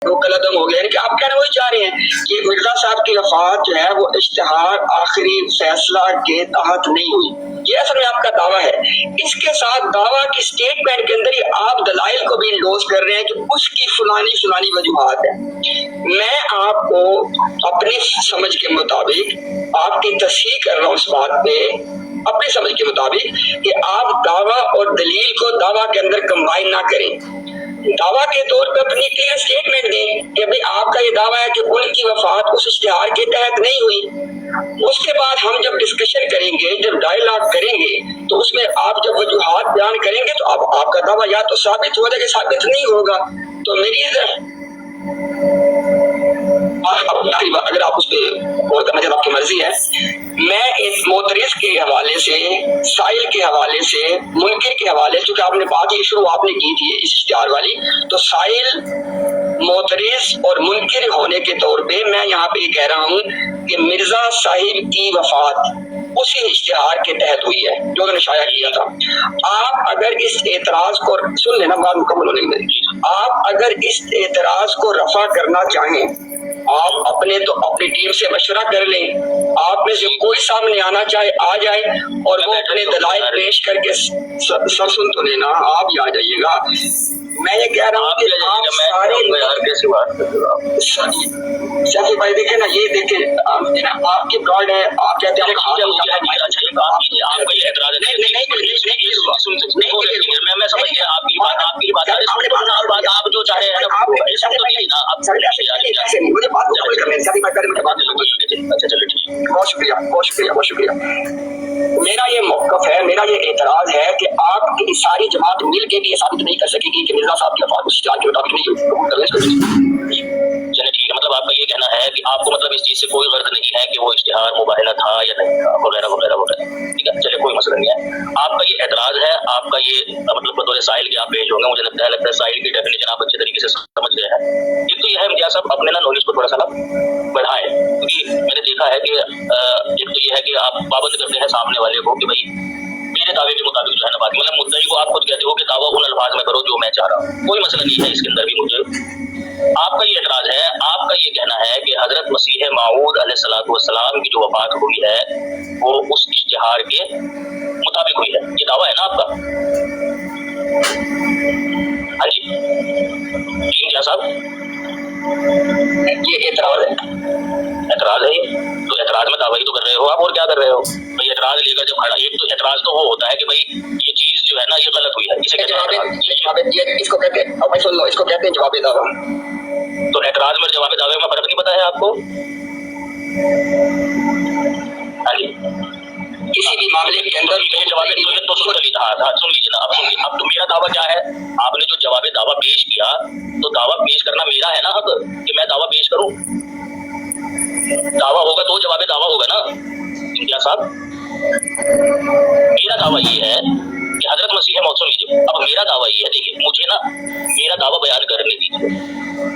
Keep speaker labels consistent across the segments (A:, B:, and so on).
A: وہ قلعدم ہو گیا. یعنی کہ آپ کہنا وہی چاہ رہے ہیں کہ مرزا صاحب کی وفات جو ہے وہ اشتہار آخری فیصلہ کے تحت نہیں ہوئی. یہ اصل میں آپ کا دعویٰ ہے. اس کے ساتھ دعویٰ کی اسٹیٹمنٹ کے اندر ہی آپ دلائل کو بھی انڈوز کر رہے ہیں کہ اس کی فلانی وجوہات ہے. میں آپ کو اپنی سمجھ کے مطابق آپ کی تصحیح کر رہا ہوں اس بات پہ اپنی سمجھ کے مطابق کہ آپ دعویٰ اور دلیل کو دعویٰ کے اندر کمبائن نہ کریں. دعویٰ کے طور پہ اپنی کلیئر اسٹیٹمنٹ دیں کہ بھئی آپ کا یہ دعویٰ ہے کہ ان کی وفات اس اشتہار کے تحت نہیں ہوئی. اس کے بعد ہم جب ڈسکشن کریں گے, جب ڈائیلاگ کریں گے, تو اس میں آپ جب وجوہات بیان کریں گے تو آپ کا دعویٰ یا تو ثابت ہو جائے گا ثابت نہیں ہوگا. تو میری اگر آپ اس پہ غور کرنا چاہتے آپ کی مرضی ہے. میں اس معترض کے حوالے سے, سائل کے حوالے سے, منکر کے حوالے سے, چونکہ آپ نے بات یہ شروع آپ نے کی تھی اس اشتہار والی, تو سائل, معترض اور منکر ہونے کے طور پہ میں یہاں پہ یہ کہہ رہا ہوں کہ مرزا صاحب کی وفات اسی اشتہار کے تحت ہوئی ہے جو انہوں نے شائع کیا تھا. آپ اگر اس اعتراض کو سن لینا, بات مکمل ہونے کی, آپ اگر اس اعتراض کو رفع کرنا چاہیں, آپ اپنی ٹیم سے مشورہ کر لیں. آپ میں سے کوئی سامنے آنا چاہے آ جائے اور وہ اپنے دلائل پیش کر کے سب سن تو لینا, آپ ہی آ جائیے گا. میں یہ کہہ رہا ہوں کہ آپ سارے شافی بھائی دیکھیں نا, یہ دیکھیں آپ کی کارڈ ہے, آپ کہتے ہیں آپ جو چاہ رہے ہیں بہت شکریہ, بہت شکریہ, بہت شکریہ. میرا یہ موقف ہے, میرا یہ اعتراض ہے کہ آپ کی ساری جماعت مل کے بھی یہ ثابت نہیں کر سکے گی کہ مرزا صاحب کی وفات اس اشتہار کے مطابق نہیں ہوئی. چلے ٹھیک ہے, مطلب آپ کا یہ کہنا ہے کہ آپ کو مطلب اس چیز سے کوئی غرض نہیں ہے کہ وہ اشتہار مباہلہ تھا یا نہیں تھا وغیرہ وغیرہ وغیرہ. ٹھیک ہے, چلے کوئی مسئلہ نہیں ہے. آپ کا یہ اعتراض ہے, آپ کا یہ مطلب بطور سائل کے آپ پیش ہوں گے. مجھے لگتا ہے سائل کی ڈیفینیشن آپ اچھے طریقے سے سمجھ گئے ہیں. ایک تو یہ ہے امتیاز صاحب اپنے نا نالج کو تھوڑا سا بڑھائیں, کیونکہ میں نے دیکھا ہے کہ ایک تو یہ ہے کہ آپ پابند کرتے ہیں سامنے والے کو کہ بھائی میرے دعوے کے مطابق جو ہے نا بات, مطلب مدعی کو آپ خود کہتے ہو کہ دعویٰ ان الفاظ میں کرو جو میں چاہ رہا ہوں. کوئی مسئلہ نہیں ہے اس کے اندر بھی. مجھے آپ کا یہ اعتراض ہے, آپ کا یہ کہنا ہے کہ حضرت مسیح موعود علیہ الصلوۃ والسلام کی جو وفات ہوئی ہے وہ اس اشتہار کے مطابق ہوئی ہے. یہ دعویٰ ہے نا آپ کا؟ ہاں جی کیا صاحب, یہ اعتراض ہے تو اعتراض میں دعویٰ ہی تو کر رہے ہو آپ, اور کیا کر رہے ہو بھائی؟ اعتراض لے کر جب کھڑا, ایک تو اعتراض تو وہ ہوتا ہے کہ بھائی یہ چیز جو ہے نا یہ غلط ہوئی ہے, اسے کہتے ہیں, اس کو کہتے ہیں, سن لو, اس کو کہتے ہیں جواب دعویٰ. تو اعتراض میں جواب دعوے میں فرق نہیں پتا ہے آپ کو؟ ہاں جی, کسی بھی معاملے کے اندر جواب تو سن لیجیے نا. اب تو میرا دعویٰ کیا ہے, آپ نے جو جواب دعویٰ پیش کیا تو دعویٰ پیش کرنا میرا ہے نا حق کہ میں دعویٰ پیش کروں. دعویٰ ہوگا تو جواب دعویٰ ہوگا نا امتیاز صاحب. میرا دعویٰ یہ ہے کہ حضرت مسیح موعود, سن لیجیے, اب میرا دعویٰ یہ ہے, دیکھیے مجھے نا میرا دعویٰ بیان کرنے دیجیے.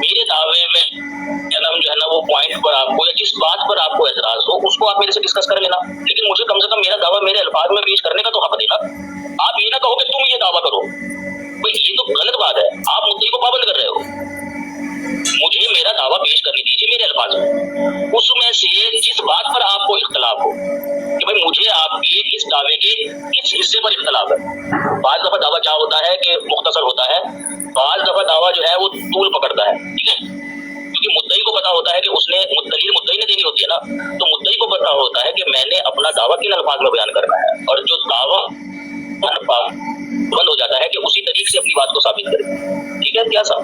A: میرے دعوے میں جو ہے نا وہ پوائنٹ پر آپ کو یا جس بات پر آپ کو اعتراض ہو اس کو آپ میرے سے ڈسکس کر لینا, لیکن مجھے کم سے کم میرا دعویٰ میرے الفاظ میں پیش کرنے کا تو حق دینا. آپ یہ نہ کہو کہ تم یہ دعویٰ کرو, بھائی یہ تو غلط بات ہے, آپ مدعی کو پابند کر رہے ہو. مجھے میرا دعویٰ پیش کرنے دیجیے میرے الفاظ میں, اس میں سے جس بات پر آپ کو اختلاف ہو کہ بھائی مجھے آپ کے اس دعوے کے کس حصے پر اختلاف ہے. بعض دفعہ دعویٰ کیا ہوتا ہے کہ مختصر ہوتا ہے, بعض دفعہ دعویٰ جو ہے وہ طول پکڑتا ہے. ٹھیک ہے, کیونکہ مدعی کو پتا ہوتا ہے کہ اس نے مدعی نے دینی ہوتی ہے نا, تو مدعی کو پتا ہوتا ہے کہ میں نے اپنا دعویٰ کن الفاظ میں بیان کرنا ہے, اور جو دعویٰ بند ہو جاتا ہے کہ اسی طریقے سے اپنی بات کو ثابت کرے. ٹھیک ہے کیا صاحب,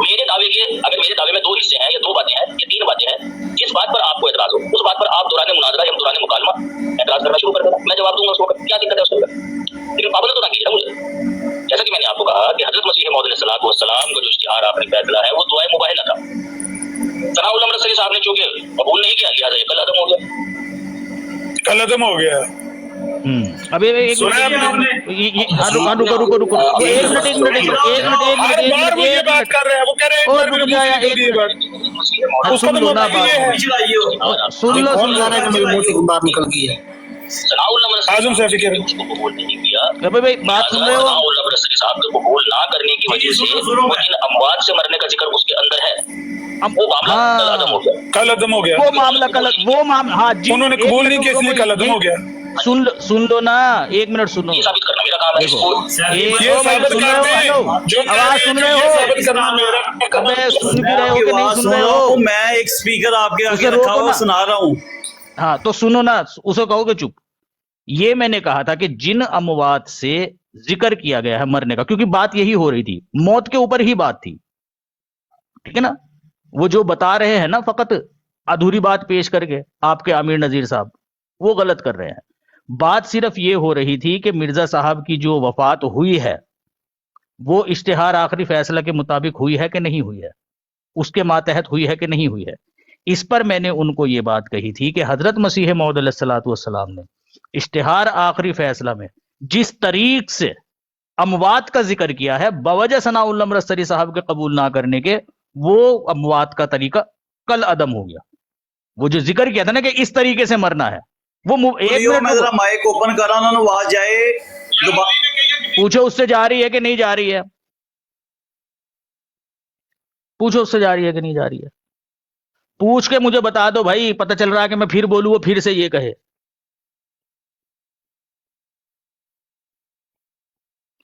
A: میرے دعوے کے اگر میرے دعوے میں دو حصے ہیں یا دو باتیں ہیں یا تین باتیں ہیں, جس بات پر آپ کو اعتراض ہو اس بات پر آپ دوران مناظرہ یا دوران مکالمہ اعتراض کرنا شروع کر دینا, میں جواب دوں گا اس کو, کیا دقت ہے اس کو, لیکن پابند تو نہ کیجیے مجھے. جیسا کہ میں نے آپ کو کہا کہ حضرت مسیح موعود علیہ الصلوۃ والسلام کا جو اشتہار آخری فیصلہ ہے وہ دعائے مباہلہ تھا. ثناء اللہ مرسلی صاحب نے چونکہ قبول نہیں کیا, لہٰذا یہ قلعدم ہو گیا. قلعدم ہو گیا.
B: ابھی ایک
C: بات نکل گئی ہے.
A: اعظم سیفی کہہ رہے
B: بات سن رہے ہو,
A: صاحب کو قبول نہ کرنے کی وجہ سے وہ جن اموات سے مرنے کا ذکر اس کے اندر ہے
D: कल अदम हो गया।
B: वो मामला वो मामला, हाँ जी,
D: उन्होंने कबूल नहीं किया इसलिए कल अदम हो गया।
B: सुन लो ना, एक मिनट सुनो,
A: साबित करना मेरा काम है।
D: ये साबित कर दें जो
B: आवाज सुन रहे हो,
D: साबित करना मेरा काम है।
B: सुन भी रहे हो कि नहीं सुन रहे हो?
E: मैं एक स्पीकर आपके आगे
B: उसे
E: रखा
B: रोको
E: हुआ
B: ना।
E: सुना रहा हूँ।
B: हाँ तो सुनो ना, उसे कहोगे चुप। ये मैंने कहा था कि जिन अमवात से जिक्र किया गया है मरने का, क्योंकि बात यही हो रही थी, मौत के ऊपर ही बात थी, ठीक है ना। वो जो बता रहे हैं ना फकत अधूरी बात पेश करके, आपके आमिर नजीर साहब वो गलत कर रहे हैं। बात सिर्फ ये हो रही थी कि मिर्जा साहब की जो वफात हुई है वो इश्तिहार आखिरी फैसला के मुताबिक हुई है कि नहीं हुई है, उसके मातहत हुई है कि नहीं हुई है। इस पर मैंने उनको ये बात कही थी कि हजरत मसीह मौऊद अलैहिस्सलातु वस्सलाम ने इश्तिहार आखिरी फैसला में जिस तरीक से अमवात का जिक्र किया है बवजह सनाउल्लाह मुरस्सरी साहब के कबूल ना करने के, वो अमवात का तरीका कल अदम हो गया। वो जो जिक्र किया था ना कि इस तरीके से मरना है, वो एक
E: मैं जरा माइक ओपन कर रहा हूं, आवाज जाए।
B: पूछो उससे जा रही है कि नहीं जा रही है, पूछो उससे जा रही है कि नहीं जा रही है, पूछ के मुझे बता दो भाई। पता चल रहा है कि मैं फिर बोलूं वो फिर से ये कहे।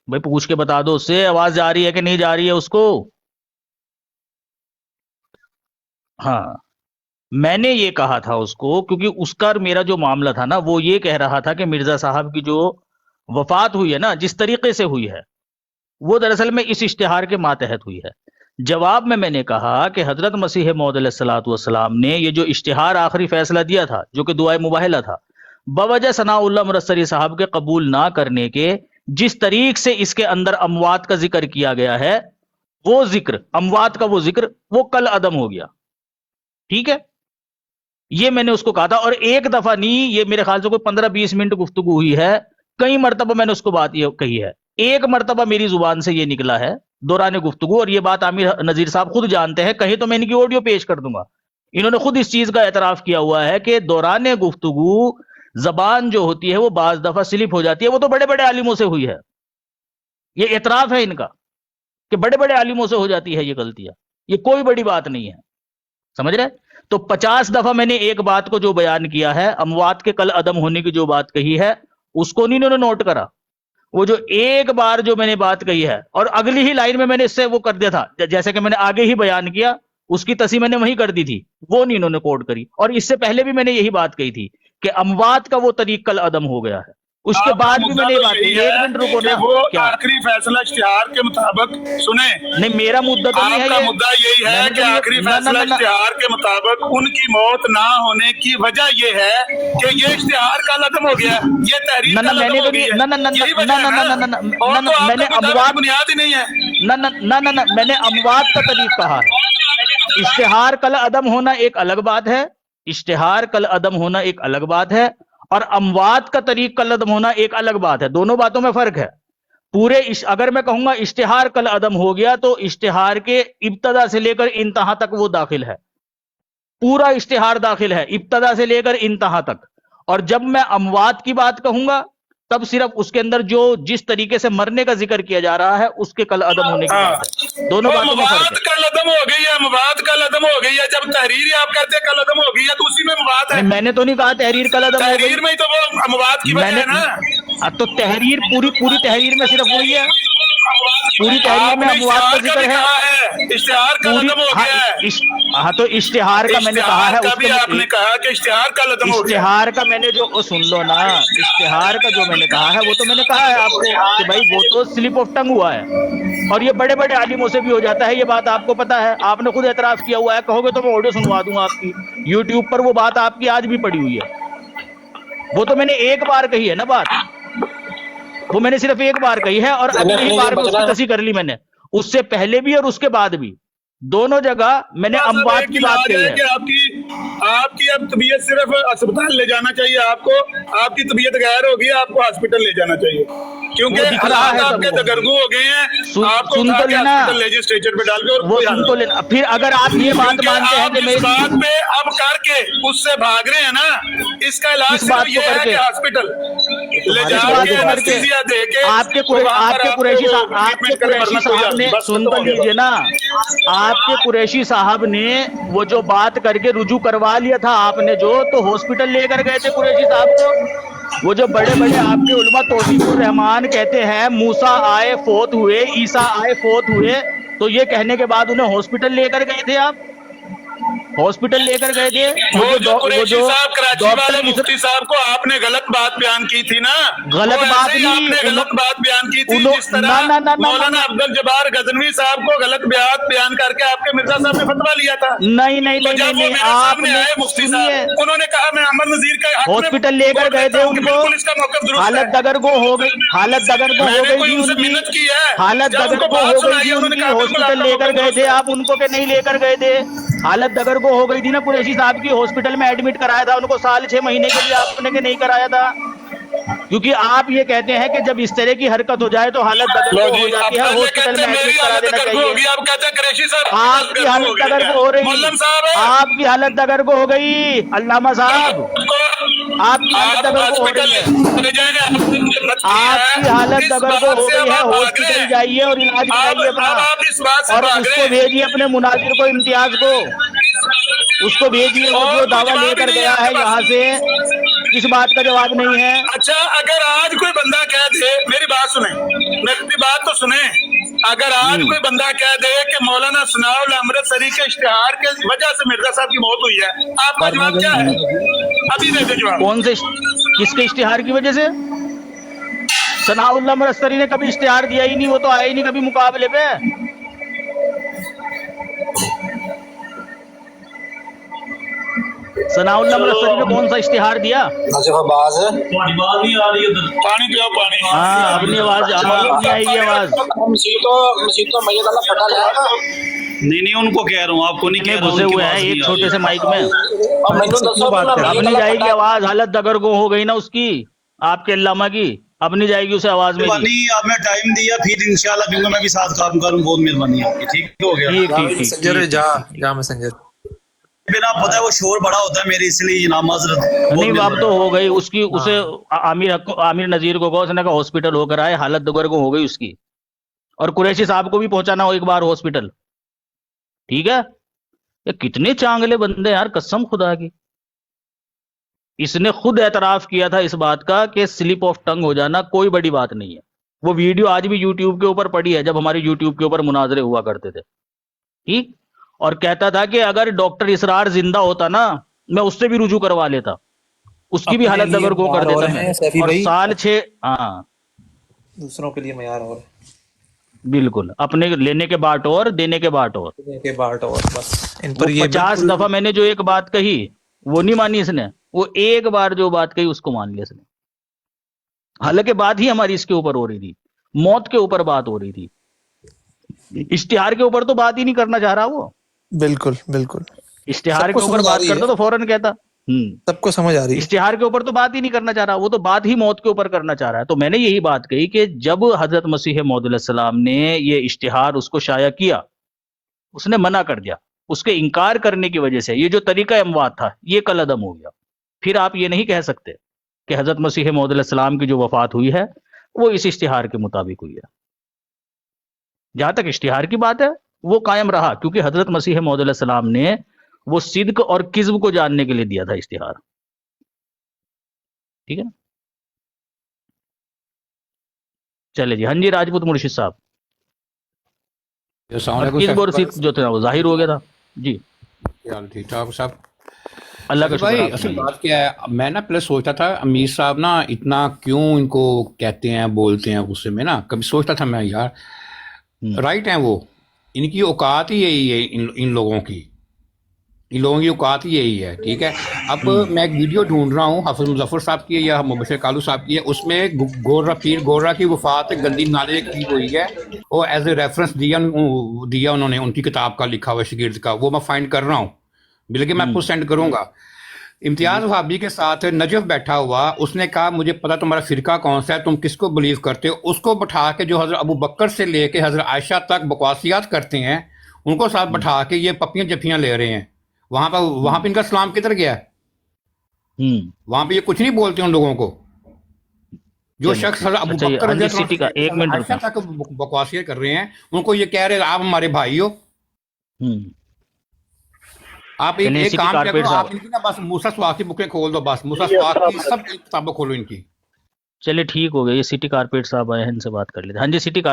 B: भाई पूछ के बता दो उससे आवाज जा रही है कि नहीं जा रही है उसको। हाँ मैंने ये कहा था उसको, क्योंकि उसका मेरा जो मामला था ना वो ये कह रहा था कि मिर्जा साहब की जो वफात हुई है ना, जिस तरीके से हुई है वो दरअसल में इस इश्तिहार के मातहत हुई है। जवाब में मैंने कहा कि हजरत मसीह मौऊद अलैहिस्सलातु वस्सलाम ने ये जो इश्तिहार आखिरी फैसला दिया था जो कि दुआए मुबाहिला था, बवजह सनाउल्लाह मुरस्सरी साहब के कबूल ना करने के, जिस तरीक से इसके अंदर अमवात का जिक्र किया गया है, वो जिक्र अमवात का वो जिक्र वो कल अदम हो गया। ठीक है, ये मैंने उसको कहा था। और एक दफा नहीं, ये मेरे ख्याल से कोई 15-20 मिनट गुफ्तगू हुई है, कई मरतबा मैंने उसको बात ये कही है। एक मरतबा मेरी जुबान से ये निकला है दौरान गुफ्तगू, और ये बात आमिर नजीर साहब खुद जानते हैं, कहीं तो मैं इनकी ऑडियो पेश कर दूंगा। इन्होंने खुद इस चीज का एतराफ किया हुआ है कि दौरान गुफ्तगू जबान जो होती है वो बाज दफा स्लिप हो जाती है। वो तो बड़े बड़े आलिमों से हुई है, ये एतराफ है इनका कि बड़े बड़े आलिमों से हो जाती है ये गलतियां, ये कोई बड़ी बात नहीं है, समझ रहे। तो 50 दफा मैंने एक बात को जो बयान किया है, अमवात के कल अदम होने की जो बात कही है, उसको नहीं इन्होंने नोट करा। वो जो एक बार जो मैंने बात कही है और अगली ही लाइन में मैंने इससे वो कर दिया था, जैसे कि मैंने आगे ही बयान किया, उसकी तस्वीर मैंने वहीं कर दी थी, वो नहीं इन्होंने कोट करी। और इससे पहले भी मैंने यही बात कही थी कि अमवात का वो तरीक कल अदम हो गया है। उसके बाद भी मैंने ये बात कही। एक मिनट रुको ना,
D: वो
B: क्या
D: आखिरी फैसला इश्तिहार के मुताबिक सुने।
B: नहीं, मेरा मुद्दा तो नहीं है
D: आपका
B: ये।
D: मुद्दा यही है कि आखिरी फैसला इश्तिहार के मुताबिक उनकी मौत ना होने की वजह ये है कि ये इश्तिहार का लदम हो गया, ये तहरीर का लदम हो गई है। मैंने
B: अमवात
D: बुनियाद ही नहीं है।
B: ना मैंने अमवात का तरीक कहा है। इश्तिहार कल अदम होना एक अलग बात है, इश्तिहार कल अदम होना एक अलग बात है, और अमवात का तरीक कल अदम होना एक अलग बात है। दोनों बातों में फर्क है। पूरे अगर मैं कहूंगा इश्तिहार कल अदम हो गया तो इश्तिहार के इब्तदा से लेकर इंतहा तक वो दाखिल है, पूरा इश्तिहार दाखिल है इब्तदा से लेकर इंतहा तक। और जब मैं अमवात की बात कहूंगा तब सिर्फ उसके अंदर जो जिस तरीके से मरने का जिक्र किया जा रहा है उसके कल अदम होने की बात है। दोनों बातों में फर्क है।
D: कल अदम हो गई है, मवाद कल अदम हो गई है। जब तहरीर आप कहते हैं कल अदम हो गई है तो उसी में मवाद है।
B: मैंने तो नहीं कहा तहरीर कल अदम हो गई,
D: तहरीर में ही तो वो मवाद की वजह है ना।
B: तो तहरीर पूरी तहरीर में सिर्फ वही है, पूरी तहरीर में अमवात का जिक्र है।
D: इश्तिहार कल अदम हो गया है।
B: हाँ तो इश्तिहार का मैंने कहा है,
D: उसमें आपने कहा कि इश्तिहार कल अदम हो गया।
B: इश्तिहार का मैंने जो सुन लो ना, इश्तिहार का जो मैंने कहा है वो तो मैंने कहा है आपको कि भाई वो तो स्लिप ऑफ टंग हुआ है, और ये बड़े बड़े आलिमों से भी हो जाता है। ये बात आपको पता है, आपने खुद एतराफ किया हुआ है। कहोगे तो मैं ऑडियो सुनवा दूंगा आपकी, यूट्यूब पर वो बात आपकी आज भी पड़ी हुई है। वो तो मैंने एक बार कही है ना बात, वो मैंने सिर्फ एक बार कही है, और अगली बार में उसकी तस्वीर कर ली मैंने, उससे पहले भी और उसके बाद भी दोनों जगह मैंने अमवात की बात कही है।
D: आपकी अब तबीयत सिर्फ अस्पताल ले जाना चाहिए, आपको आपकी तबीयत गैर होगी, आपको हॉस्पिटल ले जाना चाहिए। क्योंकि
B: वो दिख रहा है
D: हालात आपके
B: सबको।
D: दगरगू हो गए हैं, आपको
B: सुन
D: उठा
B: तो
D: के
B: लेना,
D: हॉस्पिटल ले जाइए स्ट्रेचर पे डाल के, और
B: वो
D: कोई
B: सुन
D: हाल
B: तो
D: नहीं।
B: लेना। फिर अगर आप ये बात
D: क्योंकि
B: मानते हैं
D: आप
B: कि
D: जिस
B: मैं
D: बात पे अब करके उससे भाग रहे हैं ना, इसका इलाज
B: किस बात
D: सिर्फ
B: को
D: ये है
B: करके?
D: कि हॉस्पिटल ले
B: किस बात
D: जाके
B: को करके?
D: एनेस्थीसिया दे के
B: आपके
D: वहाँ पर आपको
B: कुरैशी
D: ट्रीटमेंट करे, वरना कोई हाल नहीं। बस
B: सुन
D: खत्म
B: तो
D: हो गया
B: लीजिए ना, आपके कुरैशी साहब ने वो जो बात करके रुजू करवा लिया था आपने जो, तो हॉस्पिटल लेकर गए थे कुरैशी साहब को। वो जो बड़े बड़े आपके उलमा तौसीफुर रहमान कहते हैं मूसा आए फोत हुए, ईसा आए फोत हुए, तो ये कहने के बाद उन्हें हॉस्पिटल लेकर गए थे आप, हॉस्पिटल लेकर गए थे।
D: वो जो
B: वो
D: कुरैशी
B: जो
D: साहब कराची वाले मुफ्ती साहब को आपने गलत बात बयान की थी ना,
B: गलत
D: वो
B: बात
D: ऐसे ही
B: नहीं,
D: आपने गलत बात बयान की थी, जिस तरह
B: ना,
D: मौलाना अब्दुल जब्बार गजनवी साहब को गलत बात बयान करके आपके मिर्जा साहब ने फतवा लिया था।
B: नहीं,
D: तो जब वो मेरे सामने आए मुफ्ती साहब, उन्होंने कहा मैं अहमद नजीर का हक में
B: हॉस्पिटल लेकर गए थे उनको,
D: बिल्कुल इसका मौक़िफ़ दुरुस्त है।
B: हालत दगरगो हो गई, हालत दगरगो हो
D: मैंने
B: गई
D: कोई
B: थी
D: उनसे
B: उनकी,
D: मिन्नत की है,
B: हालत
D: जब उनको
B: दगरगो
D: बात
B: हो गई
D: सुनाई
B: थी
D: उन्होंने
B: उनकी,
D: कहा बिल्कुल
B: हॉस्पिटल
D: आपका
B: लेकर
D: मौक़िफ़
B: गए थे
D: दुरुस्त है।
B: आप उनको, के नहीं लेकर गए थे? हालत दगरगो हो गई थी ना कुरैशी साहब की, हॉस्पिटल में एडमिट कराया था उनको, साल 6 महीने के लिए आपने के नहीं कराया था? क्योंकि आप ये कहते हैं कि जब इस तरह की हरकत हो जाए तो हालत दगरगो हो जाती है, हॉस्पिटल में एडमिट करा देना चाहिए।
D: आप कहते हैं कुरैशी साहब
B: आपकी हालत दगरगो हो रही,
D: मुअल्लिम साहब है,
B: आपकी हालत दगरगो हो गई अल्लामा साहब, आपकी हालत दगरगो हो रही है, आपकी हालत दगरगो हो गई है, हॉस्पिटल जाइए और इलाज कराइए अपना,
D: आप इस बात से
B: और
D: भाग
B: उसको
D: रहे हैं।
B: भेजिए अपने मुनाजिर को, इम्तियाज को, उसको भेजिए, वो जो
D: और
B: दावा
D: कुछ जवाब
B: लेकर
D: ही नहीं
B: गया
D: आपके
B: है यहाँ
D: पास।
B: से, किस बात का जवाब नहीं है?
D: अच्छा, अगर आज कोई बंदा कह दे, मेरी बात सुने, मेरी बात तो सुने, अगर आज कोई बंदा कह दे कि मौलाना सनाउल अमृतसरी के इश्तिहार के वजह से मिर्जा साहब की मौत हुई है, आपका जवाब क्या है? अभी दे दो जवाब।
B: कौन से, किसके इश्तिहार की वजह से? सनाउल्लाह अमृतसरी ने कभी इश्तिहार दिया ही नहीं, वो तो आया ही नहीं कभी मुकाबले पे। सनाउल्लाह अमृतसरी ने कौन सा इश्तिहार दिया?
C: नासिफ अब्बास
E: नहीं आ रही उधर।
D: पानी पियो, पानी।
B: हाँ, अपनी आवाज नहीं आएगी आवाज।
C: मसीतो मैयत अल्लाह फटा लिया ना।
E: नहीं उनको कह रहा हूँ, आपको नहीं कह रहा हूँ,
B: घुसे
E: उनकी
B: हुए
E: आवाज
B: हैं
E: नहीं
B: एक
E: आ
B: छोटे
E: रही।
B: से माइक में,
C: अब मैंने दसो
B: अब नहीं जाएगी आवाज, हालत दगरगो हो गई ना उसकी, आपके अल्लामा की, अब नहीं जाएगी उसे आवाज मेरी।
E: मेहरबानी, आपने टाइम दिया, फिर इंशाल्लाह फिर मैं भी साथ काम करूँ, बहुत मेहरबानी आपकी। ठीक हो गया?
B: ठीक
F: जा मैसेंजर।
E: बिना पता है वो शोर बड़ा होता है मेरे, इसलिए जनाब माजरत।
B: नहीं, अब तो हो गई उसकी, उसे आमिर नजीर को कहो, उसने कहा हॉस्पिटल होकर आए, हालत दगरगो हो गई उसकी, और कुरैशी साहब को भी पहुंचाना हो एक बार हॉस्पिटल, ठीक है? ये कितने चांगले बंदे यार, कसम खुदा की। इसने खुद एतराफ किया था इस बात का कि स्लिप ऑफ टंग हो जाना कोई बड़ी बात नहीं है। वो वीडियो आज भी यूट्यूब के ऊपर पड़ी है, जब हमारे यूट्यूब के ऊपर मुनाजरे हुआ करते थे, ठीक? और कहता था कि अगर डॉक्टर इसरार जिंदा होता ना, मैं उससे भी रुजू करवा लेता, उसकी भी हालत दगरगो कर देता मैं। और साल 6, हाँ,
F: दूसरों के लिए मयार और
B: बिल्कुल, अपने लेने के बाट और देने के बाट और।
F: के बाट और बस इन
B: वो
F: पर ये
B: 50 दफा मैंने जो एक बात कही वो नहीं मानी इसने, वो एक बार जो बात कही उसको मान लिया इसने। हालांकि बात ही हमारी इसके ऊपर हो रही थी, मौत के ऊपर बात हो रही थी, इश्तिहार के ऊपर तो बात ही नहीं करना चाह रहा वो।
F: बिल्कुल बिल्कुल
B: इश्तिहार के
F: सबको
B: ऊपर
F: समझ आ
B: बात
F: रही
B: करता
F: है।
B: तो फौरन कहता।
F: सबको समझ आ रही है।
B: इश्तिहार के ऊपर तो बात ही नहीं करना चाह रहा, वो तो बात ही मौत के ऊपर करना चाह रहा है। तो मैंने यही बात कही कि जब हजरत मसीह मौद अलैहिस्सलाम ने ये इश्तिहार उसको शाया किया, उसने मना कर दिया, उसके इनकार करने की वजह से ये जो तरीका अमवात था ये कलअदम हो गया। फिर आप ये नहीं कह सकते कि हजरत मसीह मौद अलैहिस्सलाम की जो वफात हुई है वो इस इश्तिहार के मुताबिक हुई है। जहां तक इश्तिहार की बात है वो कायम रहा, क्योंकि हजरत मसीह मौद अलैहिस्सलाम ने वो सिद्क और किज्ब को जानने के लिए दिया था इश्तिहार, ठीक है ना? चले जी, हाँ जी, राजपूत मुर्शिद साहब, और किज्ब और सिद्क जो था वो जाहिर हो गया था जी।
G: ठीक ठाक साहब।
B: अल्लाह का
G: भाई
B: शुक्र।
G: असल बात क्या है, मैं ना पहले सोचता था अमीर साहब ना इतना क्यों इनको कहते हैं, बोलते हैं गुस्से में ना, कभी सोचता था मैं यार राइट है वो, इनकी औकात ही यही है, इन लोगों की औकात ही यही है, ठीक है। अब मैं एक वीडियो ढूंढ रहा हूँ हाफिज मुजफ्फर साहब की है या मुबशर कालू साहब की है, उसमें पीर गोर्रा की वफात गंदी नाले की हुई है, वो एज ए रेफरेंस दिया उन्होंने, उनकी किताब का लिखा हुआ शागिर्द का, वो मैं फाइंड कर रहा हूँ, बल्कि मैं आपको सेंड करूँगा। इम्तियाज वहाबी के साथ नजफ बैठा हुआ, उसने कहा मुझे पता तुम्हारा फिरका कौन सा है, तुम किसको बिलीव करते हो। उसको बैठा के जो हजरत अबू बकर से लेके हजरत आयशा तक बकवासियात करते हैं, उनको साथ बैठा के ये पप्पियां जफियां ले रहे हैं। वहां पे इनका सलाम किधर गया है? वहां पे ये कुछ नहीं बोलते उन लोगों को। जो शख्स हजरत अबू बकर
B: हाँ जी, सिटी का एक मिनट
G: आयशा तक बकवासियात कर रहे हैं, उनको ये कह रहे हैं आप हमारे भाई हो। आप एक काम करो, आप इनकी ना बस मूसा स्वाग की बुकें खोल दो, बस मूसा स्वाग की सब किताबें खोलो इनकी।
B: चलिए ठीक हो गया, ये सिटी कारपेट साहब आए हैं, इनसे बात कर लेते हैं। हाँ जी, सिटी कारपेट